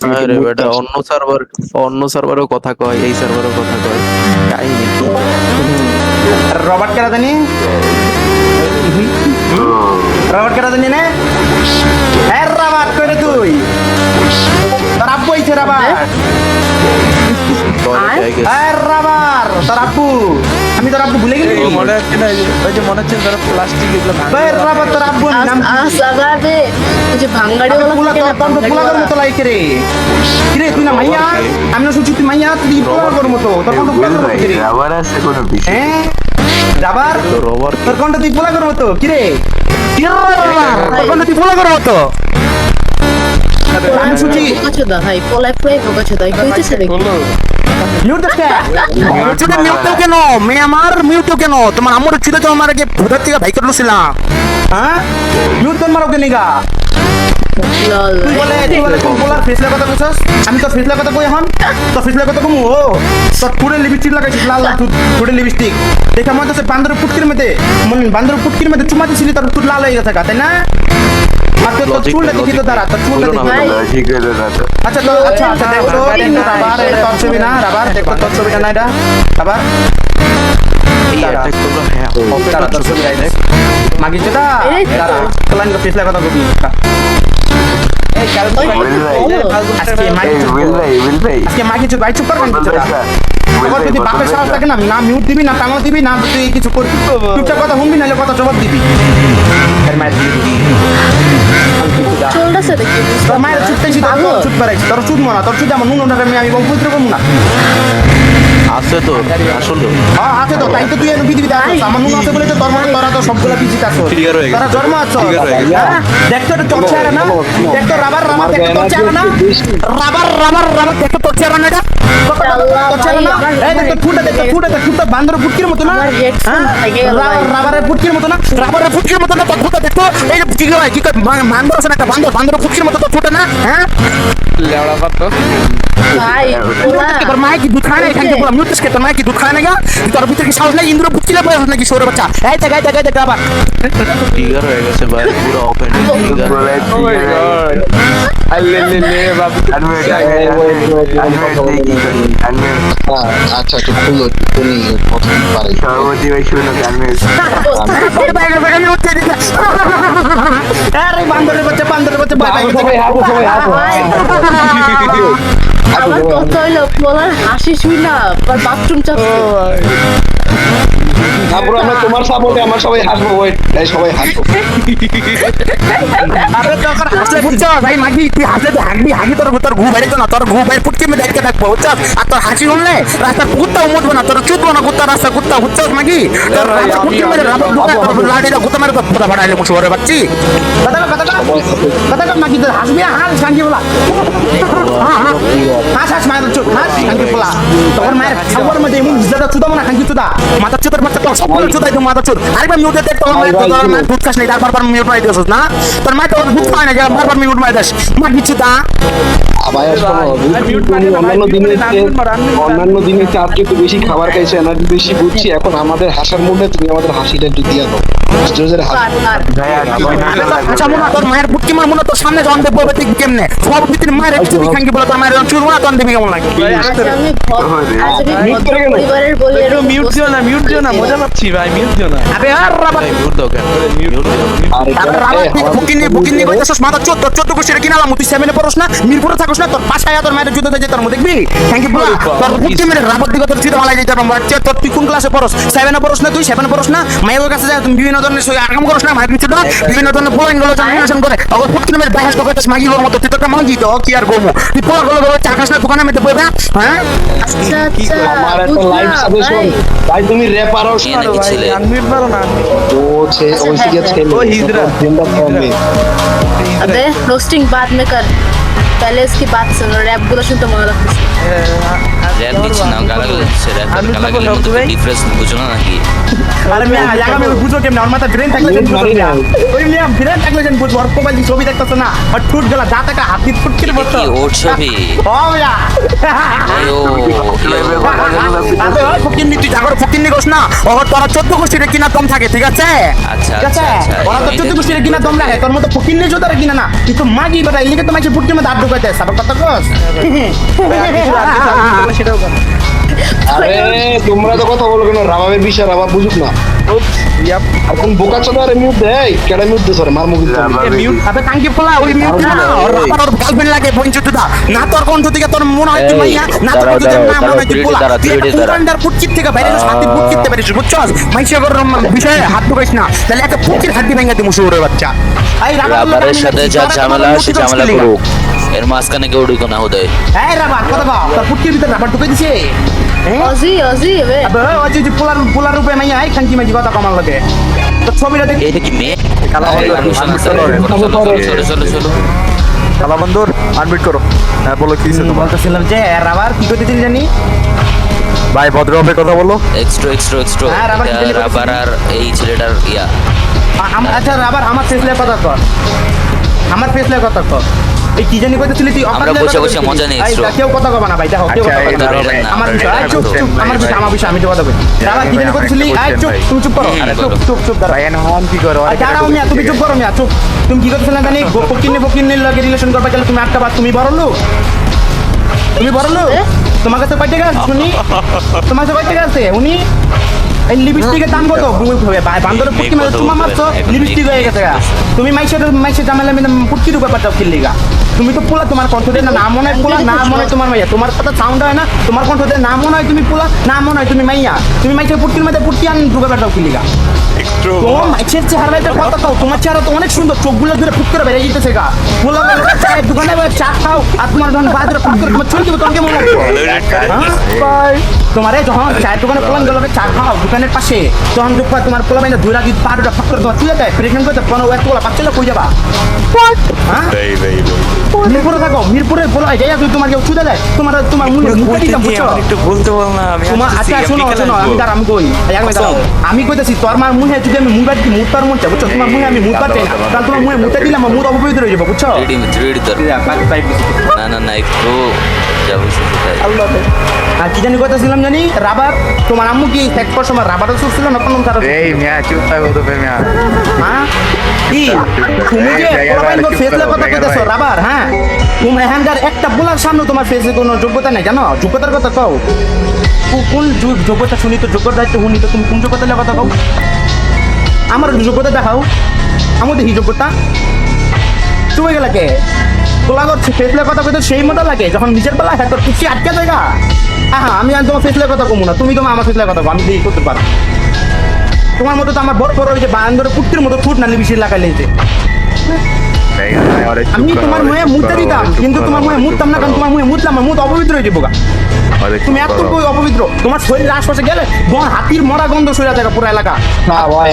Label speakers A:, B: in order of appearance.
A: আরে বেটা অন্য সার্ভারও কথা কয়, এই সার্ভারও কথা কয়, কাহিনী কি?
B: রবার্ট কেরা জানি রবার্ট কেরা জানি না হ্যাঁ রবার্ট করে তুই তোর আব্বু হইছে রবার্ট হ্যাঁ রবার তোর আব্বু আমি তোর আব্বু ভুলে গেলি
C: মনে হচ্ছে না ওই যে মনে হচ্ছে ধরো প্লাস্টিক এগুলো
B: হ্যাঁ রবার তোর আব্বু নাম
D: আসাবে যে ভাঙ্গাড়ি
B: পুলা তোর পুলা কর মতো লাইকে রে কিরে তুই না মাইয়া আমি না শুনছি তুই মাইয়া তুই পুলা কর মতো তোর কোন পুলা কর মতো রে
E: আবার আছে কোনো বিষয়
B: হ্যাঁ যাবার
A: রবার
B: তোর কোনটা তুই পুলা কর মতো কিরে তোর কোনটা তুই পুলা কর মতো আমি শুনছি
D: বোকাচোদা ভাই পোলাই পোলাই বোকাচোদা কইতেছে দেখি
B: মিউট দে মিউট মিউট কেন মে আমার মিউট কেন তোমার আমর চুদে তো আমার আগে ভূতের থেকে ভাই করলছিলাম হ্যাঁ মিউট তোর মারো কেনিগা
D: লল
B: তুই বলে তুই বলার ফেসলা কথা কইছস আমি তো ফেসলা কথা কই এখন তো ফেসলা কথা কমু ও তোর পুরো লিপস্টিক লাগাইছিস লাল লাল পুরো লিপস্টিক দেখা মনে হচ্ছে বান্দর পুটকির মধ্যে বান্দর পুটকির মধ্যে চুমা দিছিলি তোর চুল লাল হয়ে গেছে তাই না মাত্র তোর চুলটা দেখি তো দাঁড়া তোর চুলটা দেখি
E: ঠিক হলো না তো
B: আচ্ছা তো আচ্ছা দেখো তো রাবার এটা তোর ছবি না রাবার দেখো তোর ছবিটা না এটা রাবার
A: এই অ্যাটাক করলো। হ্যাঁ
B: দাঁড়া তোর ছবি দেখ মাগি চোদা দাঁড়া ক্লাইন্ট তো ফেসলা কথা কবি আজকে মাগি চোদ
E: উইল ভাই
B: আজকে মাগি চোদ ভাই চুপ কর মাগি চোদা আবার যদি বাপের সাহস থাকে না না মিউট দিবি না টাঙাও দিবি না তুই কিছু করবি চুপচাপ কথা শুনবি নাহলে কথা জবাব দিবি এর মায়ের
D: চলতেছে দেখি
B: তোর মায়ের চুপতেছি চুপ করাইছি তোর চুদ মনা তোর চুদ আমার নুন আমি পবিত্র করবো না
A: আছে তো আসলে
B: হ্যাঁ আছে তো তাই তো তুই এর পৃথিবীতে আছিস আমার নুন আছে বলে তো তোর মানে তোরা তো সবগুলা পিছিয়ে আছো
A: Trigger হয়ে গেছে।
B: তোরা জন্ম আছো
A: Trigger হয়ে গেছে।
B: হ্যাঁ? দেখতো এটা তোর চেহারা না দেখতো রাবার রাবার দেখতো তোর চেহারা না রাবার দেখতো তোর চেহারা না এটা তোর চেহারা না এই দেখতো ফুটা বান্দর ফুটকির মতো না
D: আমার হেডফোন থেকে গেল ভাই
B: রাবারের ফুটকির মতো না রাবারের ফুটকির মতো না তোর ফুটা দেখতো এই যে কি করে বান্দর আছে না একটা বান্দর ফুটকির মতো তো ফুটা না হ্যাঁ
C: লেওড়া পাত্র
D: ভাই পোলা
B: তোর মাই কি দুধ খায় না এখানে পুরো মিউট কে তোর মাই কি দুধ খায় না গা তোর ভিতরে কি সাহস নাই ইন্দ্র বুঝছিলে বলে নাকি সরে বাচ্চা এই দেখ আবার
A: ট্রিগার হয়ে গেছে ভাই, পুরো ওপেন ট্রিগার।
C: ও মাই গড আলে লে বাবু
F: আচ্ছা তো খুলো তুমি কতদিন পারে
E: সভাপতি ভাই শুনো গানমের
B: আরে বান্দরের বাচ্চা বাই
D: আমার কত হইলো পোলার হাসি শুই না বাথরুম চাপছে
F: তারপর আমরা তোমার সাপোর্টে আমরা সবাই হাসবো ওয়েট তাই সবাই হাসবো
B: আরে তোর হাসলে বুঝছো ভাই মাগি তুই হাসলে তো হাগি তোর ঘু বাইরে তো না তোর ঘু বাইরে ফুটকে মে দেখতে থাকবো বুঝছো আর তোর হাসি হলে রাস্তা কুত্তা উমটবো না তোর চুদবো না কুত্তা বুঝছো মাগি তোর ফুটকে মে রাবার তোর লাড়িটা কুত্তা মারে তো পুরা বাড়াইলে মুছ ওরে বাচ্চি কথা মাগি তোর হাসবি হাস সাঙ্গি বলা হাস মায়ের চুদ হাস সাঙ্গি বলা তোর মায়ের খাবার মধ্যে এমন জিদাটা চুদাবো না সাঙ্গি চুদা মাথা চুদার বাচ্চা তোর সব বলে চুদাই তো মাথা চুদ আরেকবার মিউটে দেখ তোর মায়ের দুধ খাস নাই তারপর মিউট মারি দিছস না তোর মায়ের তো দুধ খায় না বারবার মিউট মারি দাস মাগি চুদা
F: আবার অন্যান্য দিনের চেয়ে আজকে একটু বেশি খাবার খাইছে এনার্জি বেশি বুঝছি এখন আমাদের হাসার মধ্যে তুমি আমাদের হাসিটা একটু দিয়ে দাও
B: আচ্ছা মনে তোর মায়ের বুটকি মার মনে তোর সামনে জন দেখবো তুই কেমনে সব ভিতরে মায়ের একটু খাঙ্গি বলে তোর মায়ের চুর না তোর দেবি কেমন লাগে
D: আজ আমি ভদ্র পরিবারের বলি
C: একটু মিউট দিও না মজা পাচ্ছি ভাই মিউট দিও না
B: আবে আর রাবার
A: মিউট দাও কেন? মিউট দাও।
B: বুকিনি কইছস মাথা চোদ তোর 14 কোটি কিনালাম তুই 7 এ পড়ছ না মিরপুরে থাকস না তোর বাসায় তোর মায়ের যুদ্ধ যেতে তোর দেখবি থ্যাংক ইউ বলা তোর বুটকি মেরে রাবার দিকে তোর চিড়া মালাই যেতে বাচ্চা তোর তুই কোন ক্লাসে পড়ছ 7 এ পড়ছ না তুই 7 এ পড়ছ না মায়ের কাছে যা তুমি বিভিন্ন ধরনের আগাম করছ না মায়ের পিছনে বিভিন্ন ধরনের পয়েন্ট গুলো জানাশন করে ওর ফুটকি মেরে বাহাস করতে মাগির মতো তুই তো একটা মাগি তো কি আর গমু তুই পড় গুলো চাকাস না দোকানে মেতে পড়বে হ্যাঁ
D: আচ্ছা আচ্ছা
F: আমার একটা লাইভ সাজেশন ভাই তুমি র্যাপারও
C: ভাই আনমিউট মারো না
F: ও ছেলে
C: ও হিজরা।
D: अबे रोस्टिंग बाद में कर पहले इसकी बात सुनो रैप गुलो सुनते मजा लगता
G: র‍্যাপ দিচ্ছি না গালাগালি দিচ্ছে র‍্যাপ
C: আমি তো
G: গালাগালির
C: বললাম,
G: মধ্যে
C: ভাই।
G: ডিফারেন্স বুঝো না নাকি
B: আরে মিয়া জায়গা আমি বুঝো কেমনে আমার মাথা ব্রেন থাকলে বুঝো মিয়া ওই মিয়া ব্রেন থাকলে যেন বুঝবো আর মোবাইল ছবি দেখতাছ না আর ঠুট গলা যা টাকা হাতি ফুটকির
G: এটা
B: বসতো
G: কি ওর ছবি
B: ও মিয়া
G: ও
B: আবে ওই ফকিন্নি তুই জাগর ফকিন্নি কস না ও তোরা 14 কোটির কিনা কম থাকে ঠিক আছে
G: আচ্ছা
B: ঠিক আছে
G: আচ্ছা আচ্ছা
B: ওরা তো 14 কোটির কিনা দম লাগে তোর মতো ফকিন্নি জোতার কিনা না তুই তো মাগি বেটা এলিকে তো মাইছে ফুটকি মে দাঁত ঢুকাইতে সাবার কথা কস
A: সেটাও কথা।
F: আরে তোমরা তো কথা বলো কেন, রাবাবের বিষয় রাবাব বুঝুক না। এখন বোকা চোদা রে মিউট দেয়, কেডা মিউট দে সরে মার মুগিল
B: মিউট আবে কাঙ্কি পোলা ওই মিউট না ওর গার্লফ্রেন্ড লাগে বঞ্চিতটা না তোর কণ্ঠ থেকে তোর মনে হয় তুই মাইয়া না তোর কণ্ঠ থেকে না মনে হয় তুই পোলা পুরান্ডার পুটকিত থেকে বাইরে হাতি পুটকিতে পারিস বুঝছস মাইশা কর বিষয়ে হাত ঢুকাইস না তাহলে একটা পুটকির হাড্ডি ভেঙে দিমু শুয়োরের বাচ্চা এই
G: রাবারের সাথে যা ঝামেলা সে ঝামেলা করুক, এর মাঝখানে কেউ ঢুকো না হুদয়।
B: এই রাবার কথা বল তোর পুটকির ভিতর রাবার ঢুকাই দিছে
D: অজি অজি বে
B: আবে ওই যে পোলার রূপে মাইয়া এই খানকি মাঝি কথা কমাল লাগে তো ছবিটা দেখ
G: এটা কি মেয়ে?
A: কালা
G: এই
A: বন্ধুর
G: মানুষ
A: আনমিট
G: আছে।
A: করো
G: চলো চলো চলো
A: কালা বন্ধুর আনমিট করো। হ্যাঁ বলো কি হয়েছে তোমার?
B: বলতেছিলাম যে রাবার কি করতেছিলি জানি
A: ভাই ভদ্রভাবে কথা বলো।
G: এক্সট্রো
B: হ্যাঁ, রাবার কি বলেছিস?
G: রাবার আর এই ছেলেটার ইয়া
B: আচ্ছা রাবার আমার ফেসলে কথা কর আমার ফেসলে কথা কর এই কি জানি কইতেছিলি তুই
G: আমরা বসে বসে মজা নিই,
B: এই,
G: extra।
B: কেউ কথা কবে না ভাই দেখো কেউ কথা কবে না।
G: এটা না,
B: আমার
G: এটা
B: বিষয়
G: না,
B: চুপ
G: তো।
B: চুপ আমার বিষয় আমি তো কথা বলি রাবার কি জানি কইতেছিলি এই চুপ তুমি চুপ করো
G: হুম,
B: চুপ
G: বলো।
B: চুপ চুপ দাঁড়া
A: ভাই এনে হন কি করো?
B: আর দাঁড়াও মিয়া তুমি চুপ করো মিয়া চুপ তুমি কি করতেছিলে জানি ফকিন্নি লাগে রিলেশন করবা গেলে তুমি আটকা বাদ তুমি বড় লোক তুমি বড় লোক তোমার কাছে কয় টাকা আছে শুনি তোমার কাছে কয় টাকা আছে উনি এই লিপস্টিকের দাম কত বান্দরের পুটকি মেরে তোমার মারছো লিপস্টিক হয়ে গেছে গা। তুমি মাইসের জামালা মেনে পুটকি রূপে পাঠাও কিল্লিগা তুমি তো পোলা তোমার কণ্ঠতে না মনে হয় পোলা না মনে হয় তোমার মাইয়া তোমার কথা সাউন্ড হয় না তোমার কণ্ঠতে না মনে হয় তুমি পোলা না মনে হয় তুমি মাইয়া তুমি মাইসের পুটকির মধ্যে পুটকি আন রূপে পাঠাও কিল্লিগা তোমার মাইসের চেহারাটা কথা কও তোমার চেহারা তো অনেক সুন্দর চোখগুলো ধরে ফুট করে বেরিয়ে যেতেছে গা পোলা চায়ের দোকানে চা খাও আর তোমার যখন বাজারে ফুট করে তোমার চুল দিব তোমাকে মনে লাগবে তোমারে যখন চায়ের দোকানে পোলান গেল চা খাও দোকানের পাশে তখন দেখবা তোমার পোলা বাইনা দুই রাগি পাড়টা ফাক করে তোমার চুলে দেয় প্রেগনেন্ট করতে কোনো এত পোলা বাচ্চালা কই যাবা হ্যাঁ মিরপুরে থাকো মিরপুরের পোলা যাই তুই তোমার কেউ চুলে দেয় তোমার মুখে দিতাম বুঝছো
A: একটু বলতে বল না আমি
B: তোমার আচ্ছা শোনো আমি তার আমি কই আমি কইতাছি তোর মার মুহে যদি আমি মুখ বাড়ি মুখ তার মন চাই বুঝছো তোমার মুহে আমি মুখ পাচ্ছি না তাহলে তোমার মুহে মুখে দিলাম মুখ অপবিত্র হয়ে যাবো বুঝছো
G: রেডি তোর না একটু যাবো তাই
B: আর কি জানি কইতাছিলাম জানি রাবার তোমার আম্মু কি এক পর সময় রাবারও ছিল না কোন তার
A: এই মিয়া চুপ থাকো তো মিয়া।
B: হ্যাঁ কি তুমি যে পোলাপাইন ফেসলে কথা কইতাছো রাবার হ্যাঁ তুমি এখানকার একটা বলার সামনে তোমার ফেসে কোনো যোগ্যতা নাই জানো যোগ্যতার কথা কও কোন যোগ্যতা শুনি তো যোগ্যতা দায়িত্ব শুনি তো তুমি কোন যোগ্যতার কথা কও আমার যোগ্যতা দেখাও আমার দেখি যোগ্যতা চুয়ে গেল কে তোলাগর ফেসলে কথা কইতো সেই মতো লাগে যখন নিজের বেলা হ্যাঁ তোর কুচি আটকে জায়গা হ্যাঁ আমি আর তোমার ফেসলে কথা কমু না তুমি তোমার আমার ফেসলে কথা কও আমি দেখি করতে পারো তোমার মতো তো আমার বড় বড় ওই যে বান্দরের পুটকির মতো ফুট না বেশি লাগাই লেগেছে আমি তোমার মুহে মুতে দিতাম কিন্তু তোমার মুহে মুততাম না কারণ তোমার মুহে মুতলাম মুত অপবিত্র হয়ে যাবো তুমি এত অপবিত্র তোমার শরীরের আশপাশে গেলে তোমার হাতির মরা গন্ধ সরে থাকে পুরো এলাকা
F: না ভাই